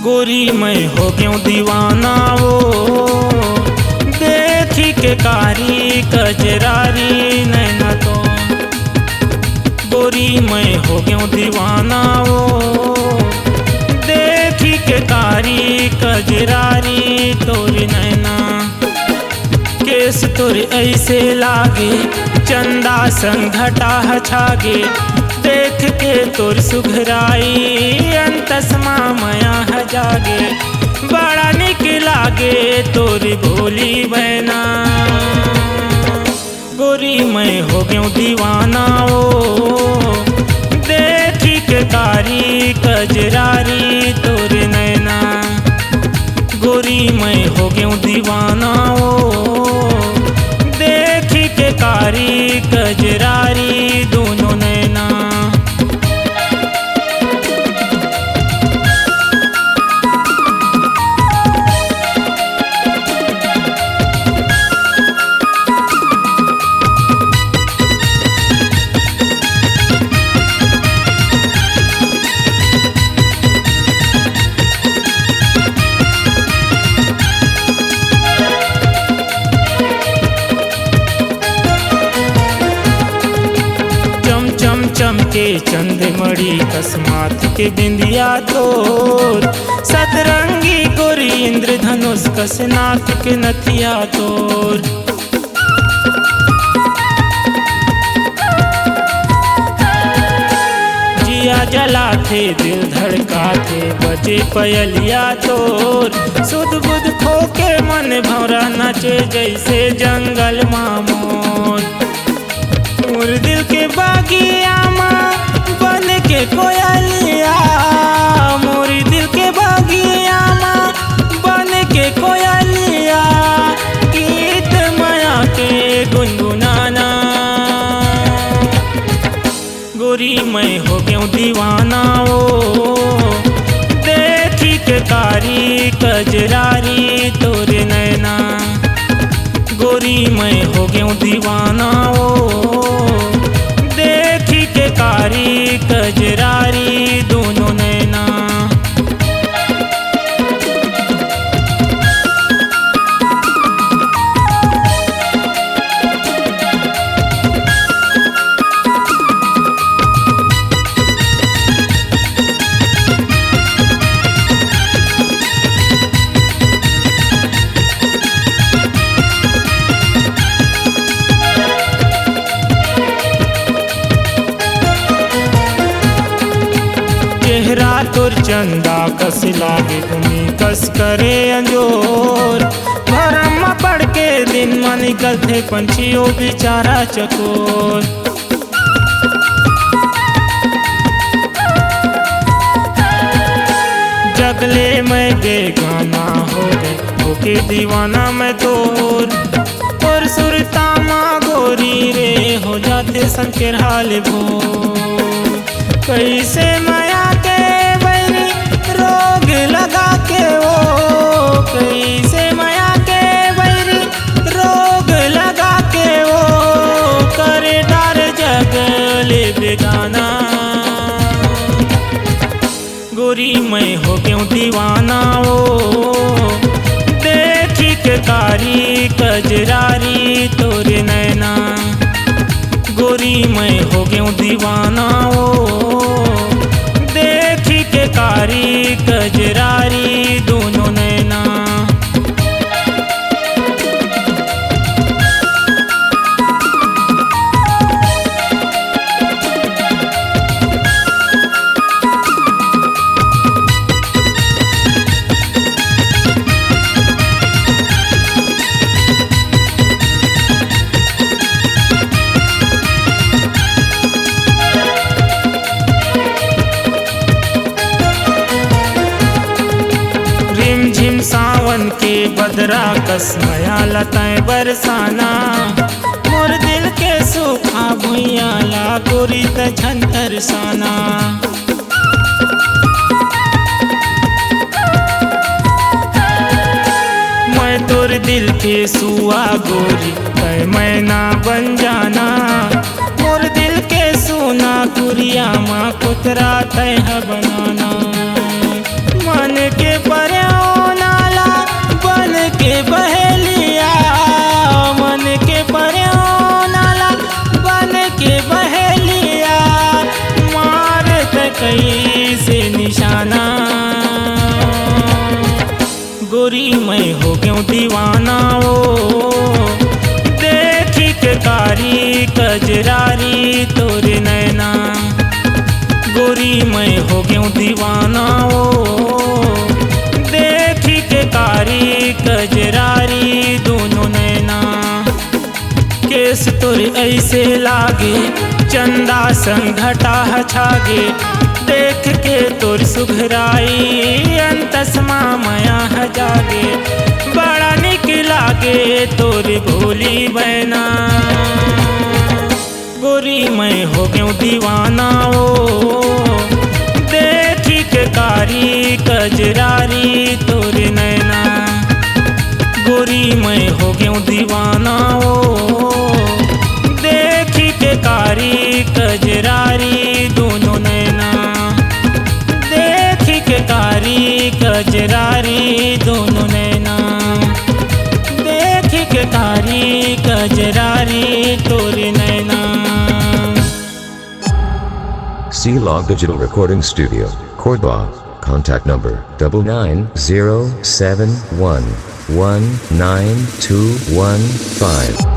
गोरी मैं हो गयूं दीवाना वो देखी के कारी कजरारी नैना तो। गोरी मैं हो गयूं दीवाना वो देखी के कारी कजरारी तोरी नैना। केस तोर ऐसे लागे चंदा संग घटा छागे देख के तोर सुघराई अंतस्मा मया जागे। बड़ा निक लागे तोरी भोली बहना। गोरी मैं हो गयूं दीवाना वो देखी के कारी कजरारी तोरे नैना। गोरी मैं हो गयूं दीवाना वो देखी के कारी कजरारी दोनों नैना। चमके चंदमणि कसमात के बिंदिया तोर सतरंगी गोरी इंद्रधनुष कसनाथ के नथिया तोर। जिया जला थे दिल धड़का थे बजे पयलिया तोर। सुध बुध खो के मन भौरा नचे जैसे जंगल मामोर। मोर दिल के बागिया माँ बन के कोयलिया। मोर दिल के बागिया माँ बन के कोयलिया। गीत माया के गुनगुनाना। गोरी मैं हो गयूं दीवाना वो देखी के कारी कजरारी तोरे नैना। गोरी मैं हो गयूं दीवाना वो देखी के कारी कजरारी दोनों नैना। चेहरा तोर चंदा कस लागे तुम्हें कस करे अंजोर। भरम पड़ के दिन में निकलते पंछियों बेचारा चकोर। जगले मैं बेगाना हो गए होके दीवाना मैं तोर। और सुरता माँ गोरी रे हो जाते संकेर हाल भोर। कैसे माया के बैरी रोग लगा के वो। कैसे माया के बैरी रोग लगा के वो करे डार जगले बेगाना। गोरी मैं हो गयूं दीवाना वो देखी के कारी कजरारी तोरे नैना। गोरी मैं हो गयूं दीवाना वो देखी के कारी कजरारी दोनों नैना। सावन के बदरा कस नया लताएं बरसाना। मोर दिल के सूखा भुइया ला गोरी तझन तरसाना। मैं तोर दिल के सुआ गोरी तय मैना बन जाना। मोर दिल के सूना कुरिया माँ कुतरा तय बनाना। मन के पर्योनाला बन के बहेलिया, मन के पर्योनाला बन के बहेलिया, मारत कैसे निशाना। गोरी मैं हो क्यों दीवाना ओ, देखी के कारी कजरारी तोरे नैना। गोरी मैं हो क्यों दीवाना ओ, देखी के कारी कजरारी दोनों नैना। केस तोरे ऐसे लागे चंदा संघटा छागे, देख के तोर सुघराई अंतसमा मया जागे। बड़ा निक लागे तोर भोली बहना। गोरी मैं हो क्यों दीवाना ओ, देखी के कारी कजरारी तोर नैना। गोरी मैं हो क्यों दीवाना ओ, देखी के कारी कजरारी दोनों नैना। देखी के कारी कजरारी दोनों नैना, देखी के कारी कजरारी तोरे नैना। C-Log Digital Recording Studio, Cordoba. Contact number 9907119215.